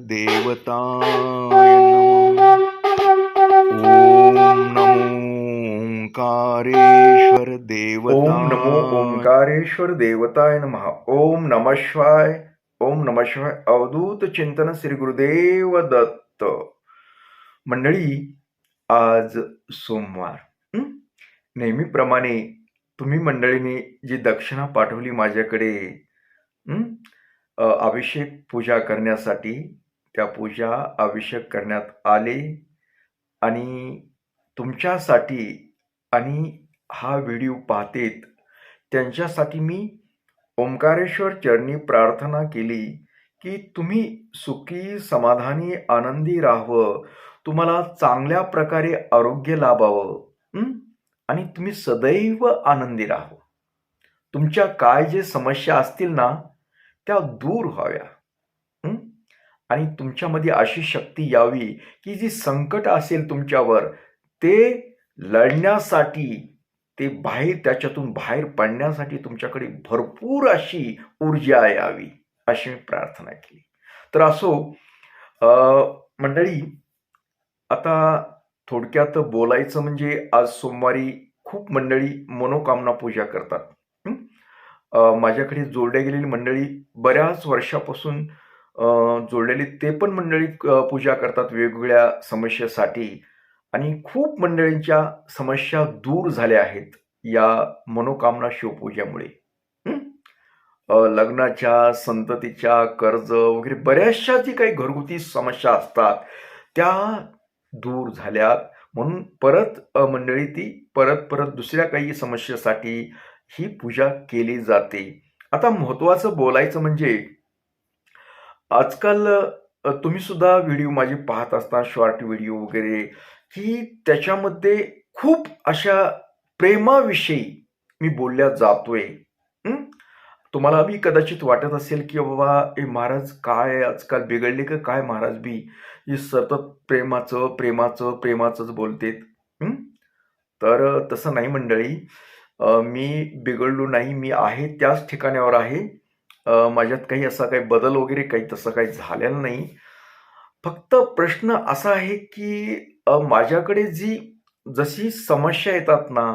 देवताय नमः. ओम नमो ओंकारेश्वर ओम नमो देवताय. ओंकारेश्वर देवताय नमः. ओम नमः शिवाय. ओम नमः शिवाय. अवधूत चिंतन श्री गुरुदेव दत्त. मंडळी, आज सोमवार. हं? नेहमीप्रमाणे तुम्ही मंडळींनी जी दक्षिणा पाठवली माझ्याकडे हं? अभिषेक पूजा करण्यासाठी, त्या पूजा अभिषेक करण्यात आले आणि तुमच्यासाठी आणि हा व्हिडिओ पाहतेत त्यांच्यासाठी मी ओंकारेश्वर चरणी प्रार्थना केली की तुम्ही सुखी, समाधानी, आनंदी राहावं, तुम्हाला चांगल्या प्रकारे आरोग्य लाभावं आणि तुम्ही सदैव आनंदी राहावं. तुमच्या काय जे समस्या असतील ना त्या दूर व्हाव्या हं? आणि तुमच्यामध्ये अशी शक्ती यावी की जी संकट असेल तुमच्यावर ते लढण्यासाठी, ते त्याच्यातून बाहेर पडण्यासाठी तुमच्याकडे भरपूर अशी ऊर्जा यावी, अशी मी प्रार्थना केली. तर असो मंडळी, आता थोडक्यात बोलायचं म्हणजे आज सोमवारी खूप मंडळी मनोकामना पूजा करतात. माझ्याकडे जोडल्या गेलेली मंडळी बऱ्याच वर्षापासून जोडलेली ते पण मंडळी पूजा करतात वेगवेगळ्या समस्येसाठी आणि खूप मंडळींच्या समस्या दूर झाल्या आहेत या मनोकामना शिवपूजेमुळे. लग्नाच्या, संततीच्या, कर्ज वगैरे बऱ्याचशा जी काही घरगुती समस्या असतात त्या दूर झाल्यात. म्हणून परत मंडळी ती परत दुसऱ्या काही समस्येसाठी ही पूजा केली जाते. आता महत्वाचं बोलायचं म्हणजे आजकाल तुम्ही सुद्धा व्हिडिओ माझे पाहत असता, शॉर्ट व्हिडिओ वगैरे, की त्याच्यामध्ये खूप अशा प्रेमाविषयी मी बोलल्या जातोय. तुम्हाला बी कदाचित वाटत असेल की बाबा हे महाराज काय आजकाल बिघडले का काय, महाराज बी हे सतत प्रेमाचंच बोलतेत. तर तसं नाही मंडळी, मी बिघडलो नाही, मी आहे त्याच ठिकाणावर आहे. माझ्यात काही असा काही बदल वगैरे काही तसं काही झालेलं नाही. फक्त प्रश्न असा आहे की माझ्याकडे जशी समस्या येतात ना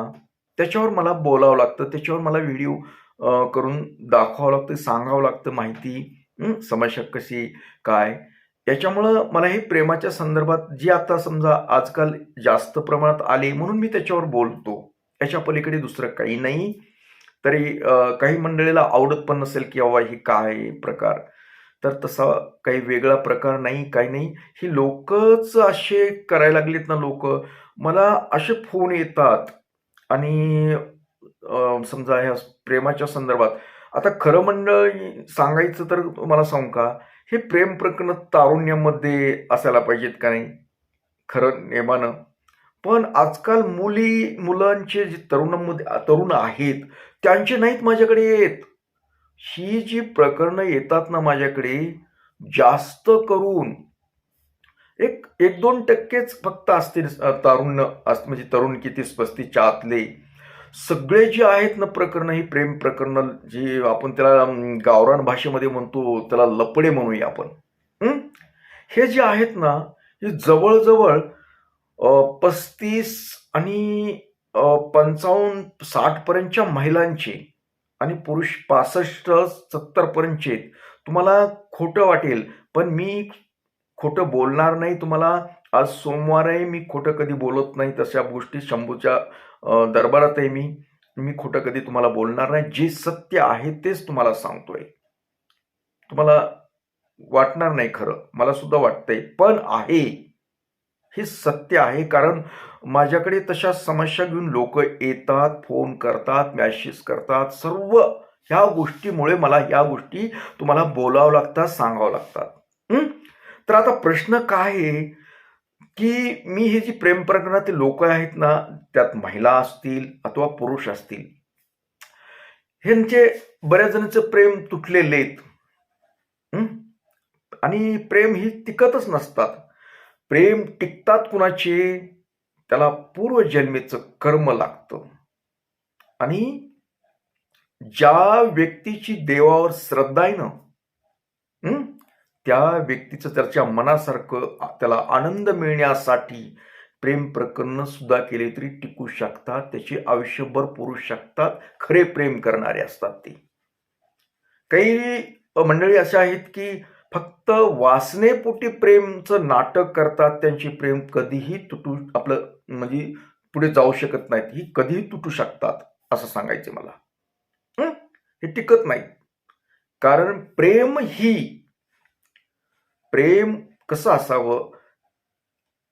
त्याच्यावर मला बोलावं लागतं, त्याच्यावर मला व्हिडिओ करून दाखवावं लागतं, सांगावं लागतं माहिती, समस्या कशी काय. याच्यामुळं मला हे प्रेमाच्या संदर्भात जी आता समजा आजकाल जास्त प्रमाणात आले म्हणून मी त्याच्यावर बोलतो. याच्या पलीकडे दुसरं काही नाही. तरी काही मंडळीला आवडत पण नसेल की बाबा हे काय प्रकार, तर तसा काही वेगळा प्रकार नाही, काही नाही. ही लोकच असे करायला लागलेत ना, लोक मला असे फोन येतात आणि समजा ह्या प्रेमाच्या संदर्भात. आता खरं मंडळी सांगायचं तर मला सांगू का, हे प्रेम प्रकरण तारुण्यामध्ये असायला पाहिजेत का नाही खरं नेमानं. पण आजकाल मुलांचे जे तरुण आहेत त्यांचे नाहीत माझ्याकडे येत. ही जी प्रकरणं येतात ना माझ्याकडे, जास्त करून एक 1-2% फक्त असतील तारुण्य म्हणजे तरुण किती 35च्या आतले. सगळे जे आहेत ना प्रकरणं, ही प्रेम प्रकरणं जी आपण त्याला गावरान भाषेमध्ये म्हणतो, त्याला लपडे म्हणूया आपण. हे जे आहेत ना, हे जवळजवळ 35 आणि 55-60 पर्यंतच्या महिलांचे आणि पुरुष 65-70 पर्यंतचे. तुम्हाला खोटं वाटेल पण मी खोटं बोलणार नाही तुम्हाला. आज सोमवार आहे, मी खोटं कधी बोलत नाही. तशा गोष्टी शंभूच्या दरबारात आहे मी खोटं कधी तुम्हाला बोलणार नाही. जे सत्य आहे तेच तुम्हाला सांगतोय. तुम्हाला वाटणार नाही खरं, मला सुद्धा वाटतंय, पण आहे हे सत्य आहे. कारण माझ्याकडे तशा समस्या घेऊन लोक येतात, फोन करतात, मॅसेज करतात. सर्व ह्या गोष्टीमुळे मला ह्या गोष्टी तुम्हाला बोलावं लागतात, सांगावं लागतात. तर आता प्रश्न काय आहे की मी हे जी प्रेम प्रकरणातील लोक आहेत ना, त्यात महिला असतील अथवा पुरुष असतील, ह्यांचे बऱ्याच जणांचं प्रेम तुटलेले आहेत. आणि प्रेम ही टिकतच नसतात. प्रेम टिकतात कुणाचे, त्याला पूर्वजन्मीचं कर्म लागतं. आणि ज्या व्यक्तीची देवावर श्रद्धा आहे ना, त्या व्यक्तीचं त्याच्या मनासारखं त्याला आनंद मिळण्यासाठी प्रेम प्रकरण सुद्धा केले तरी टिकू शकतात, त्याचे आयुष्यभर पुरू शकतात. खरे प्रेम करणारे असतात ते. काही मंडळी अशा आहेत की फक्त वासनेपोटी प्रेमचं नाटक करतात, त्यांची प्रेम कधीही तुटू आपलं म्हणजे पुढे जाऊ शकत नाहीत, ही कधीही तुटू शकतात असं सांगायचे मला. हे टिकत नाही. कारण प्रेम कसं असावं,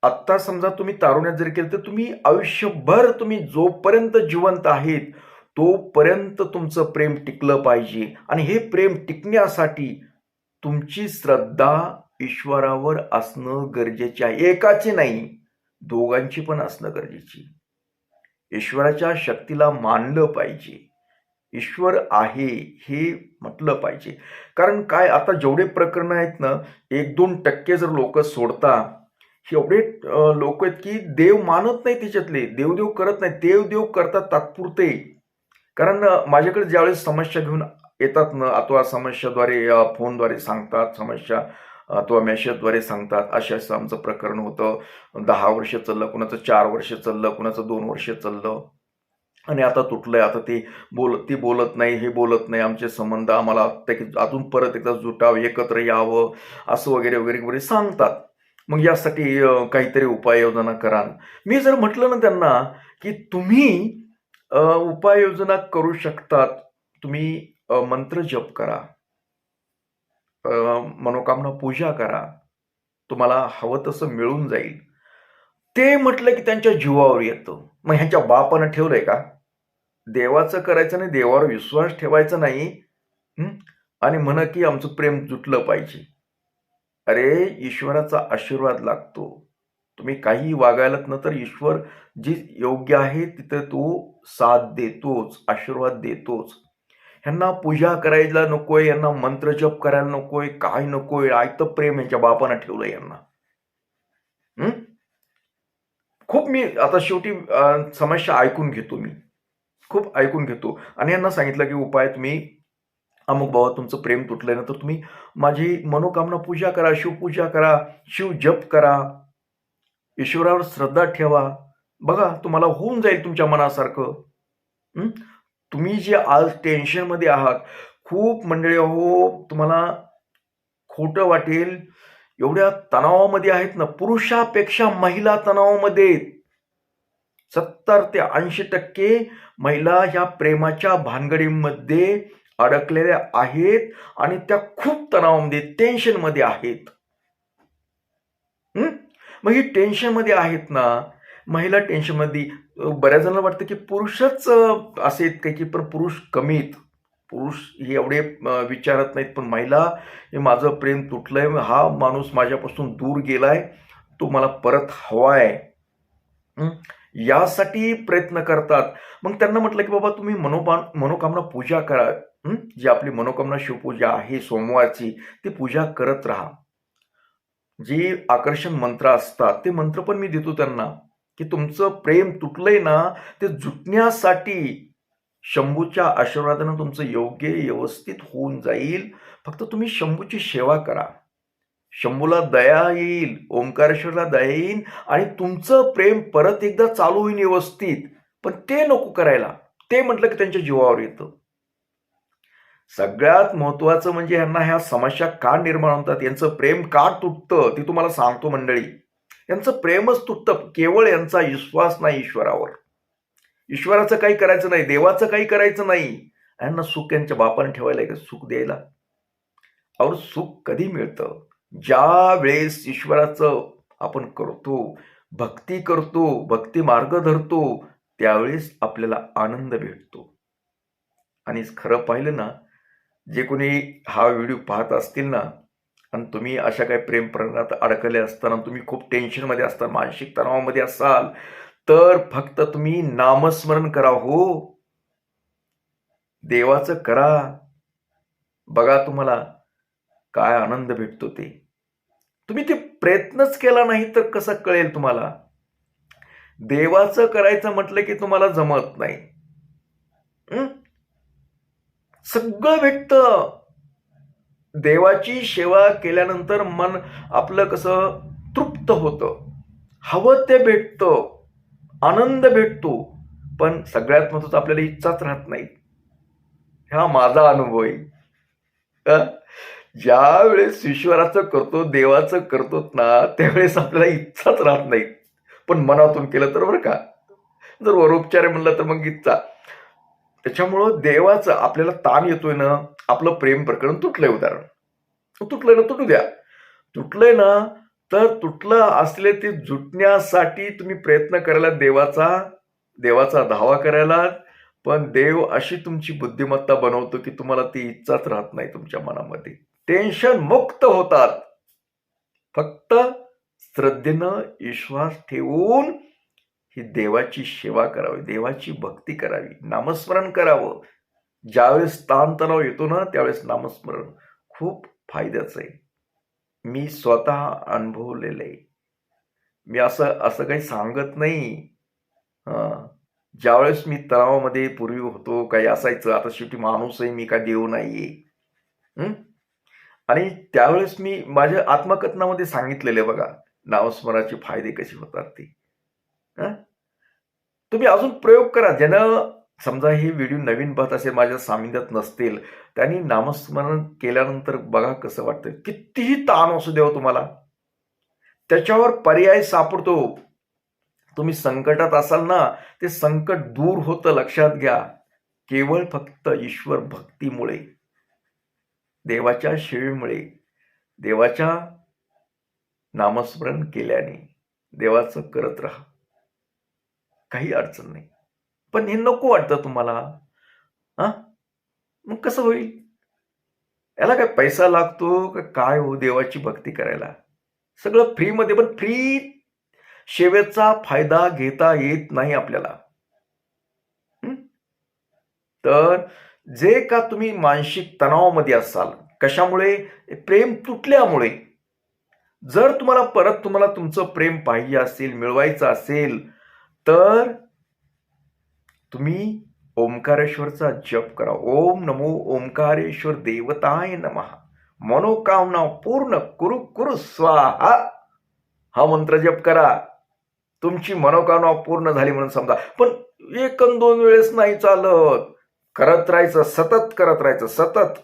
आत्ता समजा तुम्ही तारुण्यात जर केलं तर तुम्ही आयुष्यभर तुम्ही जोपर्यंत जिवंत आहेत तोपर्यंत तुमचं प्रेम टिकलं पाहिजे. आणि हे प्रेम टिकण्यासाठी तुमची श्रद्धा ईश्वरावर असणं गरजेचे आहे. एकाची नाही, दोघांची पण असणं गरजेची. ईश्वराच्या शक्तीला मानलं पाहिजे, ईश्वर आहे हे म्हटलं पाहिजे. कारण काय, आता जेवढे प्रकरण आहेत ना, 1-2% जर लोक सोडता, एवढे लोक आहेत की देव मानत नाही त्याच्यातले, देवदेव करत नाही, देवदेव करतात तात्पुरते. कारण माझ्याकडे ज्यावेळेस समस्या घेऊन येतात ना, अथवा समस्याद्वारे फोनद्वारे सांगतात, समस्या अथवा मेसेजद्वारे सांगतात, असं आमचं प्रकरण होतं. 10 वर्ष चाललं, कुणाचं 4 वर्ष चाललं, कुणाचं 2 वर्ष चाललं, आणि आता तुटलंय. आता ती बोलत नाही, हे बोलत नाही, आमचे संबंध आम्हाला अजून परत एकदा जुटावं, एकत्र यावं, असं वगैरे वगैरे वगैरे सांगतात. मग यासाठी काहीतरी उपाययोजना करा. मी जर म्हटलं ना त्यांना की तुम्ही उपाययोजना करू शकतात, तुम्ही मंत्र जप करा, मनोकामना पूजा करा, तुम्हाला हवं तसं मिळून जाईल, ते म्हटलं की त्यांच्या जीवावर येतं. मग ह्यांच्या बापानं ठेवलंय का? देवाचं करायचं नाही, देवावर विश्वास ठेवायचा नाही, आणि म्हणा की आमचं प्रेम जुटलं पाहिजे. अरे, ईश्वराचा आशीर्वाद लागतो. तुम्ही काही वागायलात ना तर ईश्वर जी योग्य आहे तिथं तो साथ देतोच, आशीर्वाद देतोच. ह्यांना पूजा करायला नकोय, यांना मंत्र जप करायला नकोय, काय नकोय, आयतं प्रेम यांच्या बापानं ठेवलंय यांना. खूप मी आता शेवटी समस्या ऐकून घेतो, मी खूप ऐकून घेतो, आणि यांना सांगितलं की उपाय तुम्ही अमुक बाबा तुमचं प्रेम तुटलंय ना तर तुम्ही माझी मनोकामना पूजा करा, शिवपूजा करा, शिव जप करा, ईश्वरावर श्रद्धा ठेवा, बघा तुम्हाला होऊन जाईल तुमच्या मनासारखं. तुम्ही जे आज टेन्शनमध्ये आहात, खूप मंडळी हो, तुम्हाला खोटं वाटेल, एवढ्या तणावामध्ये आहेत ना, पुरुषापेक्षा महिला तणावामध्ये 70 ते 80% महिला ह्या प्रेमाच्या भानगडीमध्ये अडकलेल्या आहेत आणि त्या खूप तणावामध्ये, टेन्शनमध्ये आहेत. मग ही टेन्शनमध्ये आहेत ना, महिला टेन्शनमध्ये. बऱ्याच जणांना वाटतं की पुरुषच असे आहेत काही, की पण पुरुष कमीत, पुरुष हे एवढे विचारत नाहीत, पण महिला हे माझं प्रेम तुटलंय, हा माणूस माझ्यापासून दूर गेलाय, तो मला परत हवाय, यासाठी प्रयत्न करतात. मग त्यांना म्हटलं की बाबा तुम्ही मनोकामना पूजा करा, जी आपली मनोकामना शिवपूजा आहे सोमवारची, ती पूजा करत राहा. जी आकर्षण मंत्र असतात ते मंत्र पण मी देतो त्यांना, की तुमचं प्रेम तुटलंय ना, ते जुटण्यासाठी शंभूच्या आशीर्वादानं तुमचं योग्य व्यवस्थित होऊन जाईल. फक्त तुम्ही शंभूची सेवा करा, शंभूला दया येईल, ओंकारेश्वरला दया येईल, आणि तुमचं प्रेम परत एकदा चालू होईल व्यवस्थित. पण ते नको करायला, ते म्हटलं की त्यांच्या जीवावर येतं. सगळ्यात महत्वाचं म्हणजे यांना ह्या समस्या का निर्माण होतात, यांचं प्रेम का तुटतं ते तुम्हाला सांगतो मंडळी. यांचं प्रेमच तुटतं, केवळ यांचा विश्वास नाही ईश्वरावर. ईश्वराचं काही करायचं नाही, देवाचं काही करायचं नाही, यांना सुख यांच्या बापाने ठेवायला का सुख द्यायला. और सुख कधी मिळतं, ज्या वेळेस ईश्वराचं आपण करतो, भक्ती करतो, भक्ती मार्ग धरतो, त्यावेळेस आपल्याला आनंद भेटतो. आणि खरं पाहिलं ना, जे कोणी हा व्हिडिओ पाहत असतील ना, आणि तुम्ही अशा काही प्रेम प्रकरणात अडकले असताना, तुम्ही खूप टेन्शनमध्ये असता, मानसिक तणावामध्ये असाल, तर फक्त तुम्ही नामस्मरण करा, हो, देवाचं करा, बघा तुम्हाला काय आनंद भेटतो ते. तुम्ही ते प्रयत्नच केला नाही तर कसं कळेल तुम्हाला. देवाचं करायचं म्हटलं की तुम्हाला जमत नाही. सगळं भेटतं, देवाची सेवा केल्यानंतर मन आपलं कसं तृप्त होतं, हवं ते भेटतं, आनंद भेटतो, पण सगळ्यात महत्त्वाचं आपल्याला इच्छाच राहत नाही. हा माझा अनुभव आहे. ज्या वेळेस ईश्वराचं करतो, देवाचं करतो ना, त्यावेळेस आपल्याला इच्छाच राहत नाही, पण मनातून केलं तर बरं का. जर वरोपचार म्हणलं तर मग इच्छा. त्याच्यामुळं देवाचं आपल्याला ताण येतोय ना, आपलं प्रेम प्रकरण तुटलंय, उदाहरण तुटलंय ना, तुटू द्या. तुटलंय ना, तर तुटलं असले ते जुटण्यासाठी तुम्ही प्रयत्न करायला, देवाचा धावा करायला, पण देव अशी तुमची बुद्धिमत्ता बनवतो की तुम्हाला ती इच्छाच राहत नाही तुमच्या मनामध्ये. टेन्शन मुक्त होतात. फक्त श्रद्धेनं विश्वास ठेवून ही देवाची सेवा करावी, देवाची भक्ती करावी, नामस्मरण करावं. ज्यावेळेस ताणतणाव येतो ना, त्यावेळेस नामस्मरण खूप फायद्याचं आहे. मी स्वतः अनुभवलेलं आहे. मी असं काही सांगत नाही. ज्यावेळेस मी तणावामध्ये पूर्वी होतो, काही असायचं, आता शेवटी माणूस आहे मी, का देव नाहीये. आणि त्यावेळेस मी माझ्या आत्मकथनामध्ये सांगितलेले बघा, नामस्मरणाचे फायदे कसे होतात ते. तुम्ही अजून प्रयोग करा. ज्यानं समजा हे व्हिडिओ नवीन पाहत असेल, माझ्या सामिन्यात नसतील, त्यांनी नामस्मरण केल्यानंतर बघा कसं वाटतं. कितीही ताण असू द्या तुम्हाला, त्याच्यावर पर्याय सापडतो. तुम्ही संकटात असाल ना, ते संकट दूर होतं, लक्षात घ्या. केवळ फक्त ईश्वर भक्तीमुळे, देवाच्या सेवेमुळे, देवाच्या नामस्मरण केल्याने, देवाचं करत राहा, काही अडचण नाही. पण हे नको वाटतं तुम्हाला, मग कसं होईल? याला काय पैसा लागतो का काय हो देवाची भक्ती करायला? सगळं फ्रीमध्ये, पण फ्री सेवेचा फायदा घेता येत नाही आपल्याला. तर जे का तुम्ही मानसिक तणावामध्ये असाल, कशामुळे? प्रेम तुटल्यामुळे. जर तुम्हाला तुमचं प्रेम पाहिजे असेल, मिळवायचं असेल, तर तुम्ही ओंकारेश्वरचा जप करा. ओम नमो ओंकारेश्वर देवताय नमः, मनोकामना पूर्ण कुरु कुरु स्वाहा. हा मंत्र जप करा. तुमची मनोकामना पूर्ण झाली म्हणून समजा. पण 1 अन 2 वेळेस नाही चालत, करत राहायचं, सतत करत राहायचं, सतत.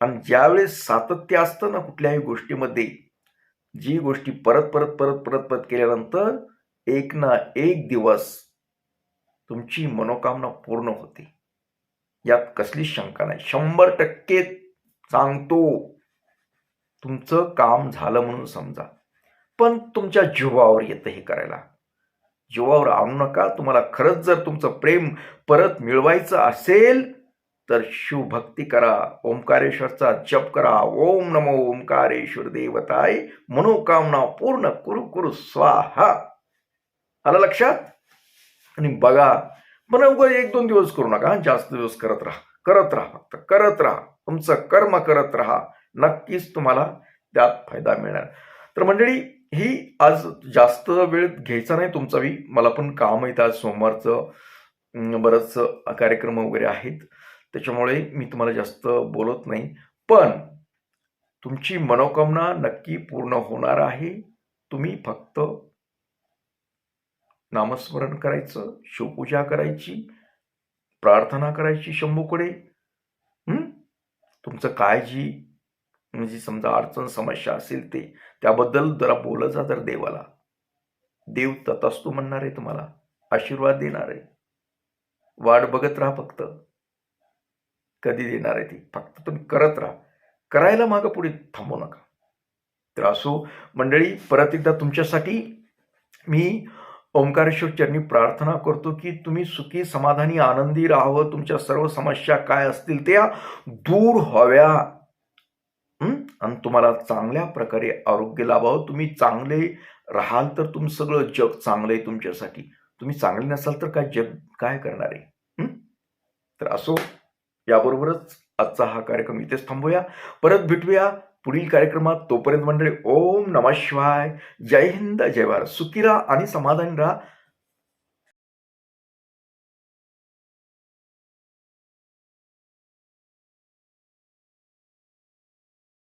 आणि ज्यावेळेस सातत्य असतं ना कुठल्याही गोष्टीमध्ये, जी गोष्टी परत परत परत परत परत केल्यानंतर एक ना एक दिवस तुमची मनोकामना पूर्ण होते. यात कसली शंका नाही. 100% सांगतो, तुमचं काम झालं म्हणून समजा. पण तुमच्या जीवावर येतं हे करायला. जीवावर आणू नका. तुम्हाला खरंच जर तुमचं प्रेम परत मिळवायचं असेल तर शिवभक्ती करा, ओंकारेश्वरचा जप करा. ओम नमो ओंकारेश्वर देवताय, मनोकामना पूर्ण कुरु कुरु स्वाहा. आलं लक्षात? आणि बघा, पण 1-2 दिवस करू नका, जास्त दिवस करत राहा, फक्त करत राहा, तुमचं कर्म करत राहा. नक्कीच तुम्हाला त्यात फायदा मिळणार. तर मंडळी, ही आज जास्त वेळ घ्यायचा नाही तुमचा. मला पण काम आहे, आज सोमवारचं बरंच कार्यक्रम वगैरे आहेत, त्याच्यामुळे मी तुम्हाला जास्त बोलत नाही. पण तुमची मनोकामना नक्की पूर्ण होणार आहे. तुम्ही फक्त नामस्मरण करायचं, शिवपूजा करायची, प्रार्थना करायची शंभूकडे. तुमचं काय जी म्हणजे समजा अडचण समस्या असेल ते, त्याबद्दल जरा बोलत जा जर देवाला. देव तथास्तु म्हणणार आहे, तुम्हाला आशीर्वाद देणार आहे. वाट बघत राहा, फक्त कधी देणार आहे ती. फक्त तुम्ही करत राहा, करायला मागं पुढे थांबू नका. तर असो मंडळी, परत एकदा तुमच्यासाठी मी ओंकारेश्वर चरणी प्रार्थना करतो की तुम्ही सुखी, समाधानी, आनंदी राहावं. तुमच्या सर्व समस्या काय असतील त्या दूर व्हाव्या आणि तुम्हाला चांगल्या प्रकारे आरोग्य लाभावं. तुम्ही चांगले राहाल तर तुमचं सगळं जग चांगलं आहे तुमच्यासाठी. तुम्ही चांगले नसाल तर काय जग काय करणार आहे? तर असो, याबरोबरच आजचा हा कार्यक्रम इथेच थांबूया. परत भेटूया पुढील कार्यक्रमात. तोपर्यंत मंडळी, ओम नमः शिवाय. जय हिंद, जय भारत. सुखी राहा आणि समाधानी राहा.